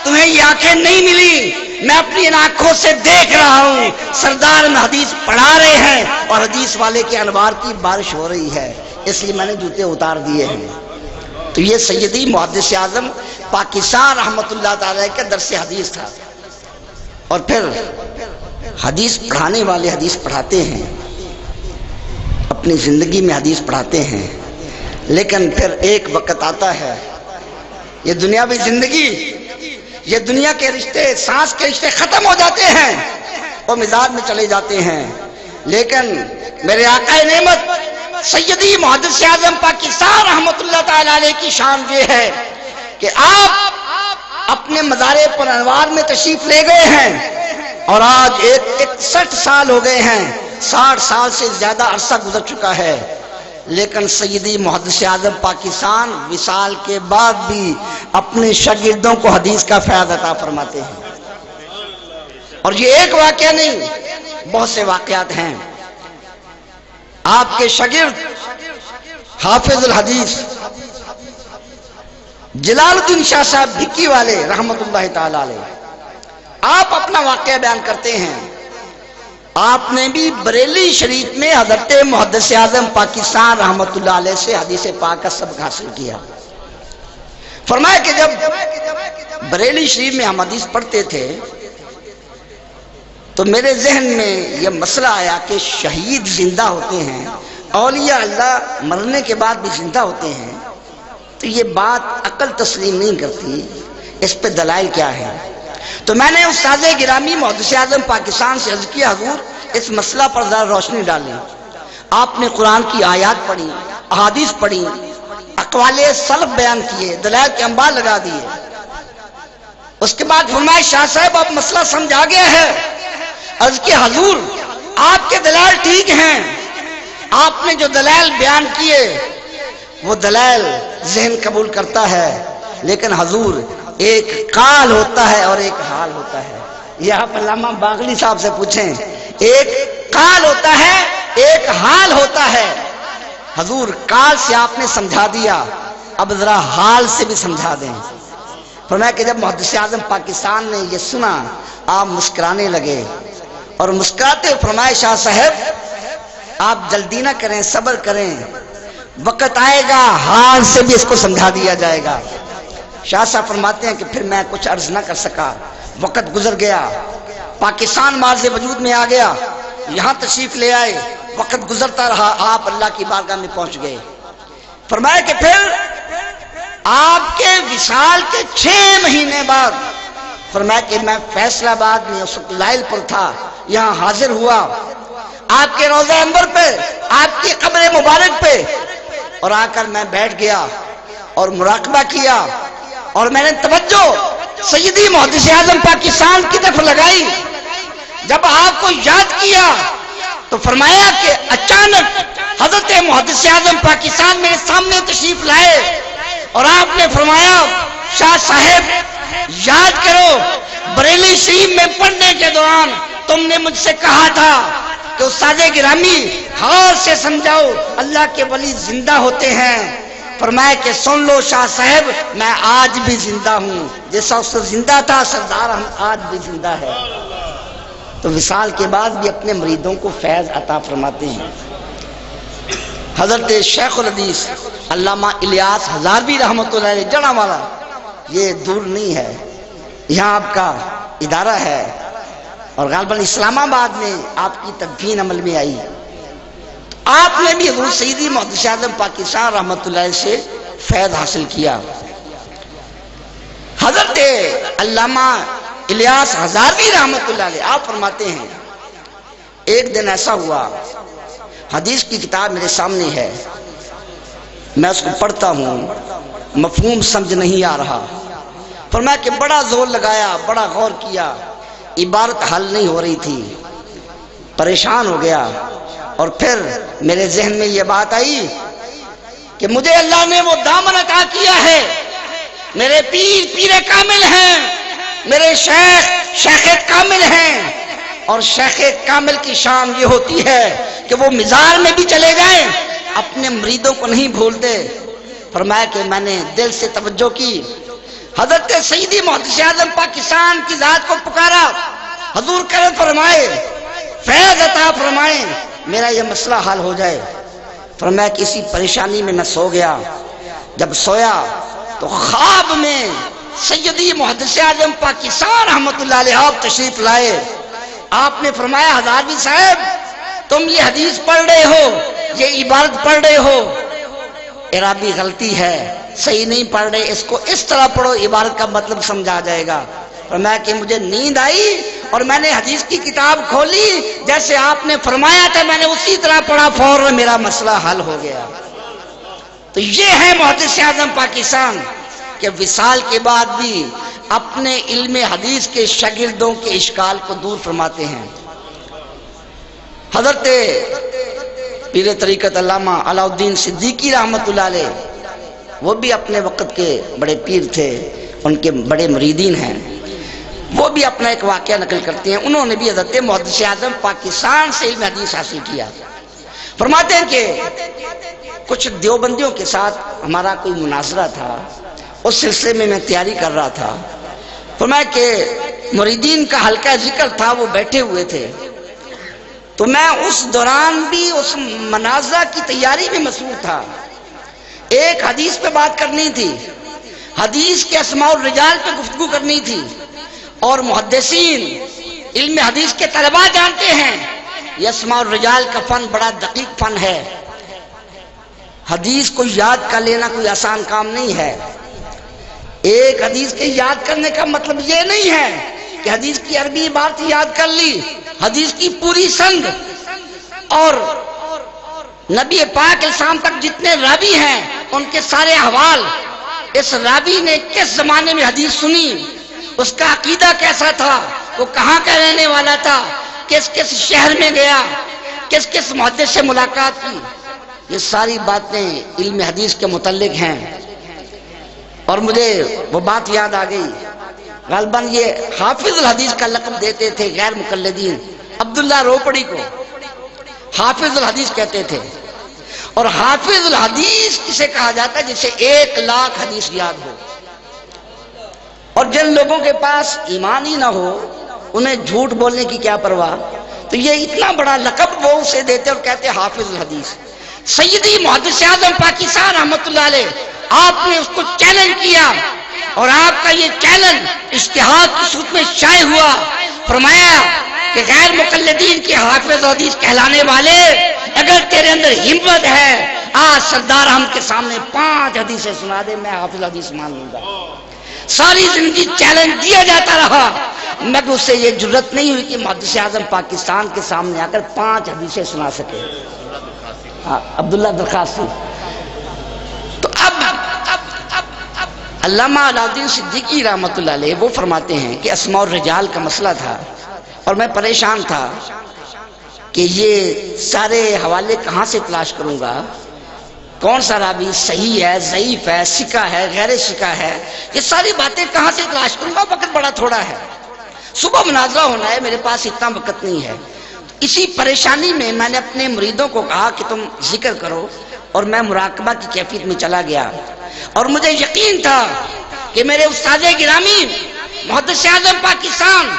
تمہیں یہ آنکھیں نہیں ملی، میں اپنی ان آنکھوں سے دیکھ رہا ہوں، سردار میں حدیث پڑھا رہے ہیں اور حدیث والے کے انوار کی بارش ہو رہی ہے، اس لیے میں نے جوتے اتار دیے ہیں۔ تو یہ سیدی محدث اعظم پاکستان رحمۃ اللہ تعالی کا درس حدیث تھا۔ اور پھر حدیث پڑھانے والے حدیث پڑھاتے ہیں، اپنی زندگی میں حدیث پڑھاتے ہیں، لیکن پھر ایک وقت آتا ہے، یہ دنیاوی زندگی، یہ دنیا کے رشتے، سانس کے رشتے ختم ہو جاتے ہیں، وہ مزاج میں چلے جاتے ہیں، لیکن میرے آقا نعمت سیدی محدث اعظم پاکستان رحمۃ اللہ تعالی علیہ کی شان یہ ہے کہ آپ اپنے مزارے پر انوار میں تشریف لے گئے ہیں، اور آج 61 سال ہو گئے ہیں، 60 سال سے زیادہ عرصہ گزر چکا ہے، لیکن سیدی محدث اعظم پاکستان وصال کے بعد بھی اپنے شاگردوں کو حدیث کا فیض عطا فرماتے ہیں۔ اور یہ ایک واقعہ نہیں، بہت سے واقعات ہیں۔ آپ کے شاگرد حافظ الحدیث جلال الدین شاہ صاحب بھکی والے رحمت اللہ تعالی علیہ، آپ اپنا واقعہ بیان کرتے ہیں، آپ نے بھی بریلی شریف میں حضرت محدث اعظم پاکستان رحمت اللہ علیہ سے حدیث پاک کا سبق حاصل کیا۔ فرمایا کہ جب بریلی شریف میں ہم حدیث پڑھتے تھے تو میرے ذہن میں یہ مسئلہ آیا کہ شہید زندہ ہوتے ہیں، اولیاء اللہ مرنے کے بعد بھی زندہ ہوتے ہیں، تو یہ بات عقل تسلیم نہیں کرتی، اس پہ دلائل کیا ہے؟ تو میں نے استاد گرامی محدث اعظم پاکستان سے عرض کیا حضور اس مسئلہ پر ذرا روشنی ڈالیں۔ آپ نے قرآن کی آیات پڑھی، احادیث پڑھی، اقوال سلف بیان کیے، دلائل کے انبار لگا دیے۔ اس کے بعد فرمایا شاہ صاحب اب مسئلہ سمجھا گیا ہے۔ عرض کہ حضور آپ کے دلائل ٹھیک ہیں، آپ نے جو دلائل بیان کیے وہ دلائل ذہن قبول کرتا ہے، لیکن حضور ایک قال ہوتا ہے اور ایک حال ہوتا ہے۔ یہ آپ علامہ باغلی صاحب سے پوچھیں، ایک قال ہوتا ہے ایک حال ہوتا ہے۔ حضور قال سے آپ نے سمجھا دیا، اب ذرا حال سے بھی سمجھا دیں۔ فرمایا کہ جب محدث اعظم پاکستان نے یہ سنا آپ مسکرانے لگے اور مسکراتے فرمائے شاہ صاحب آپ جلدی نہ کریں، صبر کریں، وقت آئے گا حال سے بھی اس کو سمجھا دیا جائے گا۔ شاہ صاحب فرماتے ہیں کہ پھر میں کچھ عرض نہ کر سکا، وقت گزر گیا، پاکستان مارز وجود میں آ گیا، یہاں تشریف لے آئے، وقت گزرتا رہا، آپ اللہ کی بارگاہ میں پہنچ گئے۔ فرمایا کہ پھر آپ کے وصال کے 6 مہینے بعد فرمایا کہ میں فیصل آباد میں اس وقت لائل پور تھا، یہاں حاضر ہوا آپ کے روضہ انور پہ، آپ کی قبر مبارک پہ، اور آ کر میں بیٹھ گیا اور مراقبہ کیا، اور میں نے توجہ سیدی محدث اعظم پاکستان کی طرف لگائی۔ جب آپ کو یاد کیا تو فرمایا کہ اچانک حضرت محدث اعظم پاکستان میرے سامنے تشریف لائے اور آپ نے فرمایا شاہ صاحب یاد کرو بریلی شریف میں پڑھنے کے دوران تم نے مجھ سے کہا تھا کہ استاد گرامی حال سے سمجھاؤ اللہ کے ولی زندہ ہوتے ہیں۔ فرمایا کہ سن لو شاہ صاحب میں آج بھی زندہ ہوں، جیسا اس وقت زندہ تھا سردار ہم آج بھی زندہ ہے۔ تو وصال کے بعد بھی اپنے مریدوں کو فیض عطا فرماتے ہیں۔ حضرت شیخ الحدیث علامہ الیاس ہزاروی رحمۃ اللہ علیہ جڑا والا، یہ دور نہیں ہے، یہاں آپ کا ادارہ ہے، اور غالباً اسلام آباد میں آپ کی تدفین عمل میں آئی۔ آپ نے بھی حضور سیدی محدث اعظم پاکستان رحمۃ اللہ علیہ سے فیض حاصل کیا۔ حضرت علامہ الیاس ہزاروی رحمۃ اللہ علیہ آپ فرماتے ہیں ایک دن ایسا ہوا، حدیث کی کتاب میرے سامنے ہے، میں اس کو پڑھتا ہوں، مفہوم سمجھ نہیں آ رہا۔ فرمایا کہ بڑا زور لگایا، بڑا غور کیا، عبارت حل نہیں ہو رہی تھی، پریشان ہو گیا، اور پھر میرے ذہن میں یہ بات آئی کہ مجھے اللہ نے وہ دامن عطا کیا ہے، میرے پیر کامل ہیں، میرے شیخ کامل ہیں، اور شیخ کامل کی شان یہ ہوتی ہے کہ وہ مزار میں بھی چلے جائیں اپنے مریدوں کو نہیں بھولتے۔ فرمایا کہ میں نے دل سے توجہ کی، حضرت سیدی محدث اعظم پاکستان کی ذات کو پکارا، حضور کرم فرمائے، فیض عطا فرمائیں، میرا یہ مسئلہ حل ہو جائے۔ فرمایا کہ اسی پریشانی میں میں سو گیا، جب سویا تو خواب میں سیدی محدث اعظم پاکستان رحمۃ اللہ علیہ آپ تشریف لائے۔ آپ نے فرمایا ہزاروی صاحب تم یہ حدیث پڑھ رہے ہو، یہ عبارت پڑھ رہے ہو، اعرابی غلطی ہے، صحیح نہیں پڑھ رہے، اس کو اس طرح پڑھو، عبارت کا مطلب سمجھا جائے گا۔ فرمایا کہ مجھے نیند آئی اور میں نے حدیث کی کتاب کھولی، جیسے آپ نے فرمایا تھا میں نے اسی طرح پڑھا، فوراً میرا مسئلہ حل ہو گیا۔ تو یہ ہے محدث اعظم پاکستان کہ وصال کے بعد بھی اپنے علم حدیث کے شاگردوں کے اشکال کو دور فرماتے ہیں۔ حضرت پیر طریقت علامہ علاء الدین صدیقی رحمۃ اللہ علیہ وہ بھی اپنے وقت کے بڑے پیر تھے، ان کے بڑے مریدین ہیں، وہ بھی اپنا ایک واقعہ نقل کرتے ہیں۔ انہوں نے بھی حضرت محدث اعظم پاکستان سے علم حدیث حاصل کیا۔ فرماتے ہیں کہ کچھ دیوبندیوں کے ساتھ ہمارا کوئی مناظرہ تھا، اس سلسلے میں میں تیاری کر رہا تھا۔ فرمایا کہ مریدین کا حلقہ ذکر تھا، وہ بیٹھے ہوئے تھے، تو میں اس دوران بھی اس مناظرہ کی تیاری میں مصروف تھا۔ ایک حدیث پہ بات کرنی تھی، حدیث کے اسماء الرجال پہ گفتگو کرنی تھی، اور محدثین علم حدیث کے طلباء جانتے ہیں یہ اسماء الرجال کا فن بڑا دقیق فن ہے، حدیث کو یاد کر لینا کوئی آسان کام نہیں ہے۔ ایک حدیث کے یاد کرنے کا مطلب یہ نہیں ہے کہ حدیث کی عربی عبارت یاد کر لی، حدیث کی پوری سند اور نبی پاک علیہ السلام تک جتنے راوی ہیں ان کے سارے احوال، اس راوی نے کس زمانے میں حدیث سنی، اس کا عقیدہ کیسا تھا، وہ کہاں کا رہنے والا تھا، کس کس شہر میں گیا، کس کس محدث سے ملاقات کی، یہ ساری باتیں علم حدیث کے متعلق ہیں۔ اور مجھے وہ بات یاد آ گئی، غالباً یہ حافظ الحدیث کا لقب دیتے تھے غیر مقلدین، عبداللہ روپڑی کو حافظ الحدیث کہتے تھے، اور حافظ الحدیث کسے کہا جاتا ہے جسے 1,00,000 حدیث یاد ہو۔ اور جن لوگوں کے پاس ایمان ہی نہ ہو انہیں جھوٹ بولنے کی کیا پرواہ، تو یہ اتنا بڑا لقب وہ اسے دیتے اور کہتے حافظ الحدیث۔ سیدی محدث اعظم پاکستان رحمۃ اللہ علیہ، آپ نے اس کو چیلنج کیا اور آپ کا یہ چیلنج اشتہاد کی صورت میں شائع ہوا۔ فرمایا کہ غیر مقلدین کے حافظ حدیث کہلانے والے، اگر تیرے اندر ہمت ہے آج سردار ہم کے سامنے 5 حدیثیں سنا دے، میں حافظ حدیث مان لوں گا۔ ساری زندگی چیلنج دیا جاتا رہا، مگر اس سے یہ جرت نہیں ہوئی کہ محدث اعظم پاکستان کے سامنے آ کر 5 حدیثیں سنا سکے۔ عبداللہ درخواستی۔ تو اب علامہ علاؤالدین صدیقی رحمۃ اللہ علیہ وہ فرماتے ہیں کہ اسماء الرجال کا مسئلہ تھا اور میں پریشان تھا کہ یہ سارے حوالے کہاں سے تلاش کروں گا، کون سا راوی صحیح ہے، ضعیف ہے، ثقہ ہے، غیر ثقہ ہے، یہ ساری باتیں کہاں سے تلاش کروں گا، وقت بڑا تھوڑا ہے، صبح مناظرہ ہونا ہے، میرے پاس اتنا وقت نہیں ہے۔ اسی پریشانی میں میں نے اپنے مریدوں کو کہا کہ تم ذکر کرو، اور میں مراقبہ کی کیفیت میں چلا گیا، اور مجھے یقین تھا کہ میرے استاد گرامی محدث اعظم پاکستان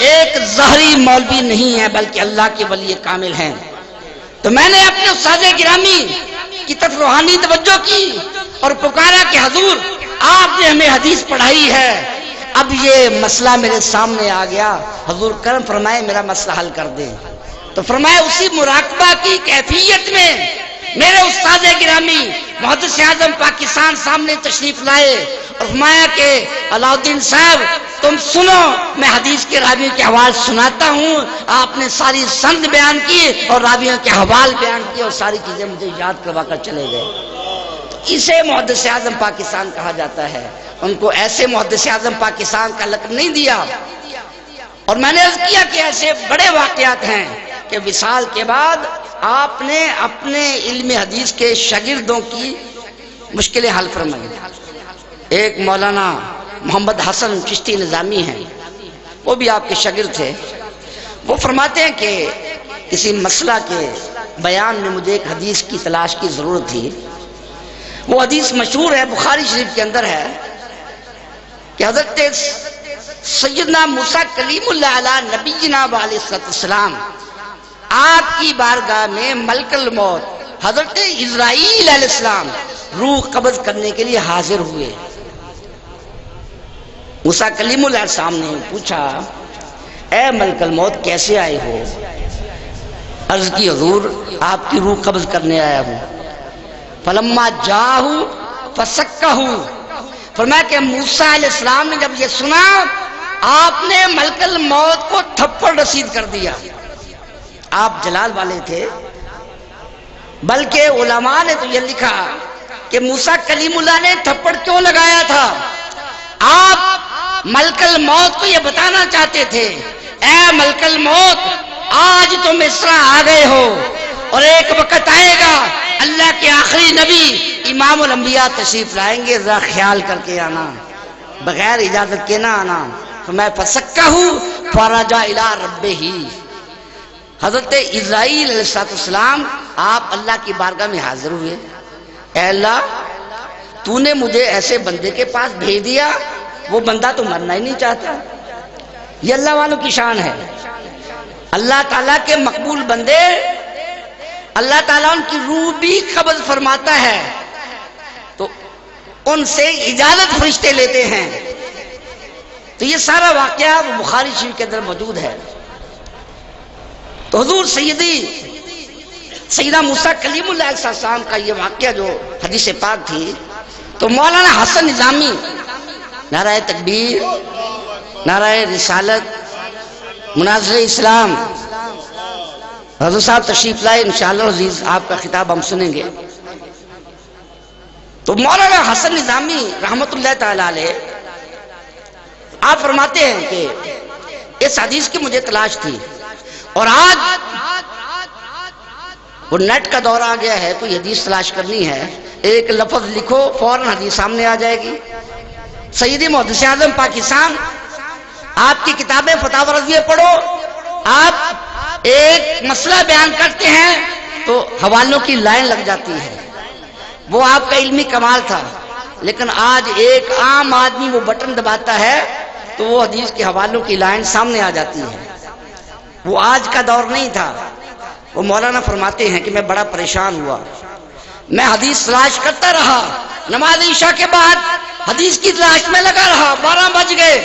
ایک ظاہری مولوی نہیں ہے بلکہ اللہ کے ولی کامل ہیں۔ تو میں نے اپنے استاد گرامی کی طرف روحانی توجہ کی اور پکارا کہ حضور آپ نے ہمیں حدیث پڑھائی ہے، اب یہ مسئلہ میرے سامنے آ گیا، حضور کرم فرمائے میرا مسئلہ حل کر دیں۔ تو فرمایا اسی مراقبہ کی کیفیت میں میرے استاد گرامی محدث اعظم پاکستان سامنے تشریف لائے اور فرمایا کہ علاؤالدین صاحب تم سنو، میں حدیث کے راویوں کے حوال سناتا ہوں۔ آپ نے ساری سند بیان کی اور راویوں کے حوال بیان کیے اور ساری چیزیں مجھے یاد کروا کر چلے گئے۔ تو اسے محدث اعظم پاکستان کہا جاتا ہے، ان کو ایسے محدث اعظم پاکستان کا لقب نہیں دیا۔ اور میں نے عرض کیا کہ ایسے بڑے واقعات ہیں کہ وصال کے بعد آپ نے اپنے علم حدیث کے شاگردوں کی مشکلیں حل فرمائی۔ ایک مولانا محمد حسن چشتی نظامی ہیں، وہ بھی آپ کے شاگرد تھے۔ وہ فرماتے ہیں کہ کسی مسئلہ کے بیان میں مجھے ایک حدیث کی تلاش کی ضرورت تھی۔ وہ حدیث مشہور ہے، بخاری شریف کے اندر ہے کہ حضرت سیدنا موسیٰ کلیم اللہ علیہ نبینا علیہ السلام آپ کی بارگاہ میں ملک الموت حضرت اسرائیل علیہ السلام روح قبض کرنے کے لیے حاضر ہوئے۔ موسیٰ کلیم اللہ علیہ السلام نے پوچھا اے ملک الموت کیسے آئے ہو؟ عرض کی حضور آپ کی روح قبض کرنے آیا ہوں۔ فلما جاہو فسکہو، فرمایا کہ موسیٰ علیہ السلام نے جب یہ سنا آپ نے ملک الموت کو تھپڑ رسید کر دیا۔ آپ جلال والے تھے، بلکہ علماء نے تو یہ لکھا کہ موسیٰ کلیم اللہ نے تھپڑ کیوں لگایا تھا؟ آپ ملک الموت کو یہ بتانا چاہتے تھے اے ملک الموت آج تم مصر آ گئے ہو اور ایک وقت آئے گا اللہ کے آخری نبی امام الانبیاء تشریف لائیں گے، ذرا خیال کر کے آنا، بغیر اجازت کے نہ آنا۔ تو میں فسکہ فرجع الی ربہ، حضرت اسرائیل علیہ السلام آپ اللہ کی بارگاہ میں حاضر ہوئے۔ اے اللہ تو نے مجھے ایسے بندے کے پاس بھیج دیا، وہ بندہ تو مرنا ہی نہیں چاہتا۔ یہ اللہ والوں کی شان ہے، اللہ تعالیٰ کے مقبول بندے اللہ تعالیٰ ان کی روح بھی قبض فرماتا ہے تو ان سے اجازت فرشتے لیتے ہیں۔ تو یہ سارا واقعہ وہ بخاری شریف کے اندر موجود ہے۔ تو حضور سیدنا موسیٰ کلیم اللہ علیہ السلام کا یہ واقعہ جو حدیث پاک تھی، تو مولانا حسن نظامی نعرہ تکبیر، نعرہ رسالت، مناظر اسلام، حضرت صاحب تشریف لائے، انشاءاللہ عزیز آپ کا خطاب ہم سنیں گے۔ تو مولانا حسن نظامی رحمت اللہ تعالی علیہ آپ فرماتے ہیں کہ اس حدیث کی مجھے تلاش تھی، اور آج وہ نیٹ کا دور آ گیا ہے، کوئی حدیث تلاش کرنی ہے، ایک لفظ لکھو فوراً حدیث سامنے آ جائے گی۔ سیدی محدث اعظم پاکستان آپ کی کتابیں فتاوی رضویہ پڑھو، آپ ایک مسئلہ بیان کرتے ہیں تو حوالوں کی لائن لگ جاتی ہے، وہ آپ کا علمی کمال تھا۔ لیکن آج ایک عام آدمی وہ بٹن دباتا ہے تو وہ حدیث کے حوالوں کی لائن سامنے آ جاتی ہے. وہ آج کا دور نہیں تھا. وہ مولانا فرماتے ہیں کہ میں بڑا پریشان ہوا، میں حدیث تلاش کرتا رہا، نماز عشاء کے بعد حدیث کی تلاش میں لگا رہا، 12 بج گئے.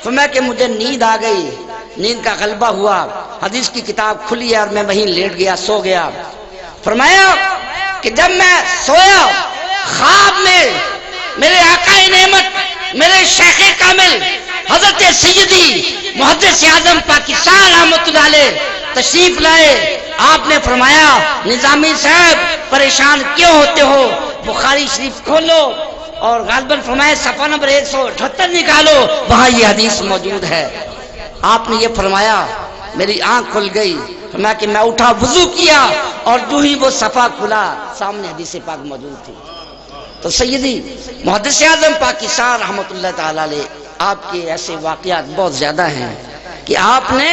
فرمایا کہ مجھے نیند آ گئی، نیند کا غلبہ ہوا، حدیث کی کتاب کھلی اور میں وہیں لیٹ گیا، سو گیا. فرمایا کہ جب میں سویا خواب میں میرے آقا نعمت میرے شیخ کامل حضرت سیدی محدث اعظم پاکستان رحمۃ اللہ علیہ تشریف لائے. آپ نے فرمایا نظامی صاحب پریشان کیوں ہوتے ہو، بخاری شریف کھولو اور غالباً فرمایا صفحہ نمبر 178 نکالو، وہاں یہ حدیث موجود ہے. آپ نے یہ فرمایا، میری آنکھ کھل گئی. فرمایا کہ میں اٹھا، وضو کیا اور جو ہی وہ صفحہ کھلا سامنے حدیث پاک موجود تھی. تو سیدی محدث اعظم پاکستان رحمۃ اللہ تعالی علیہ آپ کے ایسے واقعات بہت زیادہ ہیں کہ آپ نے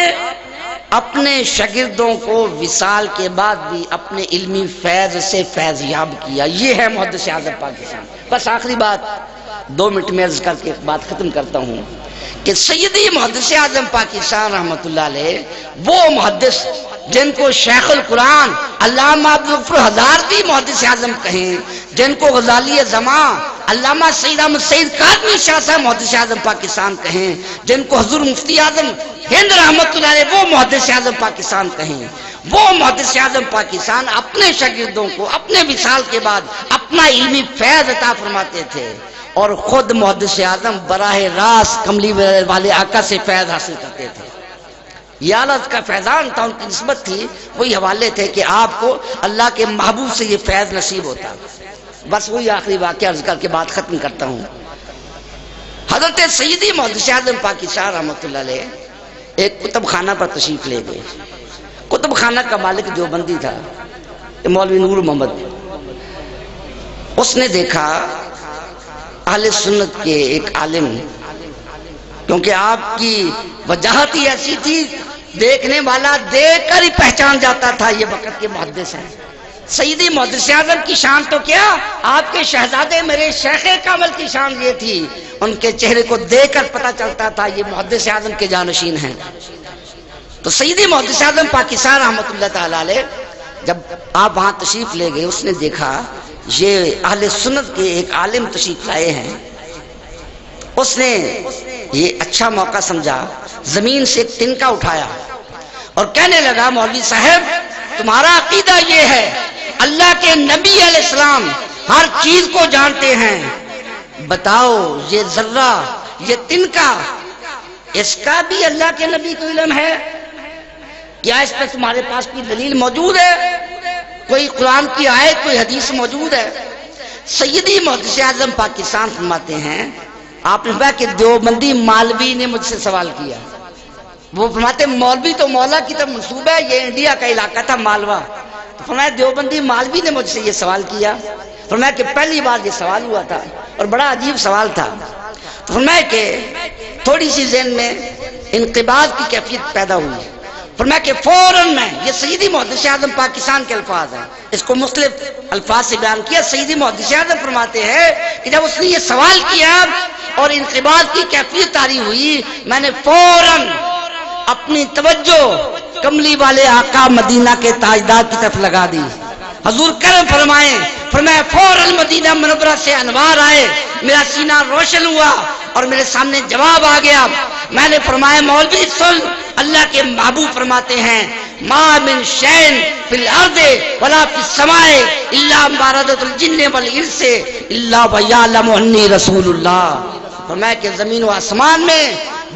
اپنے شاگردوں کو وصال کے بعد بھی اپنے علمی فیض سے فیض یاب کیا. یہ ہے محدث اعظم پاکستان. بس آخری بات 2 منٹ میں عرض کر کے بات ختم کرتا ہوں کہ سیدی محدث اعظم پاکستان رحمۃ اللہ علیہ وہ محدث جن کو شیخ القرآن علامہ عبدالغفور ہزاروی محدث اعظم کہیں، جن کو غزالی زمان علامہ سید احمد سید کاظمی شاہ صاحب محدث اعظم پاکستان کہیں، جن کو حضور مفتی اعظم ہند رحمۃ اللہ علیہ وہ محدث اعظم پاکستان کہیں، وہ محدث اعظم پاکستان اپنے شاگردوں کو اپنے وصال کے بعد اپنا علمی فیض عطا فرماتے تھے اور خود محدث اعظم براہ راست کملی والے آقا سے فیض حاصل کرتے تھے. یہ عالت کا فیضان تھا، ان کی نسبت تھی. وہی حوالے تھے کہ آپ کو اللہ کے محبوب سے یہ فیض نصیب ہوتا. بس وہی آخری واقعہ عرض کر کے بات ختم کرتا ہوں. حضرت سیدی محدث اعظم پاکستان رحمۃ اللہ علیہ ایک کتب خانہ پر تشریف لے گئے. کتب خانہ کا مالک دیوبندی تھا، مولوی نور محمد. اس نے دیکھا اہل سنت کے ایک عالم، کیونکہ آپ کی وجاہت ہی ایسی تھی دیکھنے والا دیکھ کر ہی پہچان جاتا تھا یہ وقت کے محدث ہیں. سیدی محدث اعظم کی شان تو کیا، آپ کے شہزادے میرے شیخ کامل کی شان یہ تھی، ان کے چہرے کو دیکھ کر پتہ چلتا تھا یہ محدث اعظم کے جانشین ہیں. تو سیدی محدث اعظم پاکستان رحمۃ اللہ تعالی علیہ جب آپ وہاں تشریف لے گئے، اس نے دیکھا یہ اہل سنت کے ایک عالم تشریف لائے ہیں. اس نے یہ اچھا موقع سمجھا، زمین سے ایک تنکا اٹھایا اور کہنے لگا مولوی صاحب تمہارا عقیدہ یہ ہے اللہ کے نبی علیہ السلام ہر چیز کو جانتے ہیں، بتاؤ یہ ذرہ یہ تنکا اس کا بھی اللہ کے نبی کو علم ہے؟ کیا اس پر تمہارے پاس کوئی دلیل موجود ہے؟ کوئی قرآن کی آیت کوئی حدیث موجود ہے؟ سیدی محدث اعظم پاکستان فرماتے ہیں، آپ نے کہا کہ دیوبندی مالوی نے مجھ سے سوال کیا. وہ فرماتے مولوی تو مولا کی طرف منسوب ہے، یہ انڈیا کا علاقہ تھا مالوا. تو فرمایا دیوبندی مالوی نے مجھ سے یہ سوال کیا. فرمایا کہ پہلی بار یہ سوال ہوا تھا اور بڑا عجیب سوال تھا. تو فرمایا کہ تھوڑی سی ذہن میں انقباض کی کیفیت پیدا ہوئی. فرمایا کہ فوراً میں، یہ سیدی محدث اعظم پاکستان کے الفاظ ہیں، اس کو مختلف الفاظ سے بیان کیا. سیدی محدث اعظم فرماتے ہیں کہ جب اس نے یہ سوال کیا اور انقباض کی کیفیت طاری ہوئی، میں نے فوراً اپنی توجہ کملی والے آقا مدینہ کے تاجدار کی طرف لگا دی. حضور کرم فرمائیں، فرمایا فوراً مدینہ منورہ سے انوار آئے، میرا سینہ روشن ہوا اور میرے سامنے جواب آ گیا. میں نے فرمایا مولوی سن، اللہ کے محبوب فرماتے ہیں ما من شین فی الارض ولا فی السماء الا باردۃ الجن والانس الا ویعلم انی رسول اللہ. فرمایا کہ زمین و آسمان میں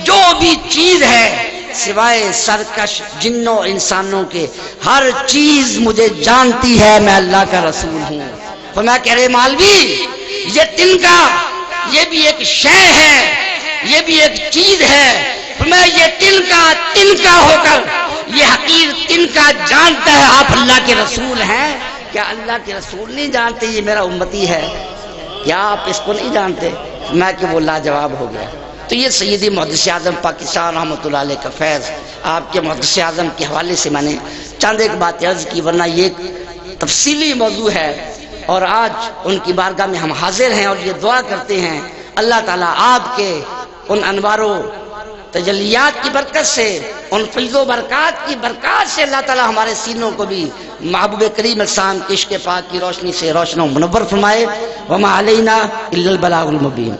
جو بھی چیز ہے سوائے سرکش جنوں انسانوں کے ہر چیز مجھے جانتی ہے میں اللہ کا رسول ہوں. فرمایا کہ ارے مالوی یہ تنکا یہ بھی ایک شے ہے، یہ بھی ایک چیز ہے. فرمایا یہ تنکا ہو کر یہ حقیر تنکا جانتا ہے آپ اللہ کے رسول ہیں. کیا اللہ کے رسول نہیں جانتے یہ میرا امتی ہے؟ کیا آپ اس کو نہیں جانتے؟ میں کہ وہ لاجواب ہو گیا. تو یہ سیدی محدث اعظم پاکستان رحمۃ اللہ علیہ کا فیض. آپ کے محدث اعظم کے حوالے سے میں نے چند ایک بات عرض کی، ورنہ یہ ایک تفصیلی موضوع ہے اور آج ان کی بارگاہ میں ہم حاضر ہیں اور یہ دعا کرتے ہیں اللہ تعالیٰ آپ کے ان انوار و تجلیات کی برکت سے، ان فیض و برکات کی برکات سے اللہ تعالیٰ ہمارے سینوں کو بھی محبوب کریم السلام کے عشق پاک کی روشنی سے روشن و منور فرمائے۔ وما علینا الا البلاغ المبین۔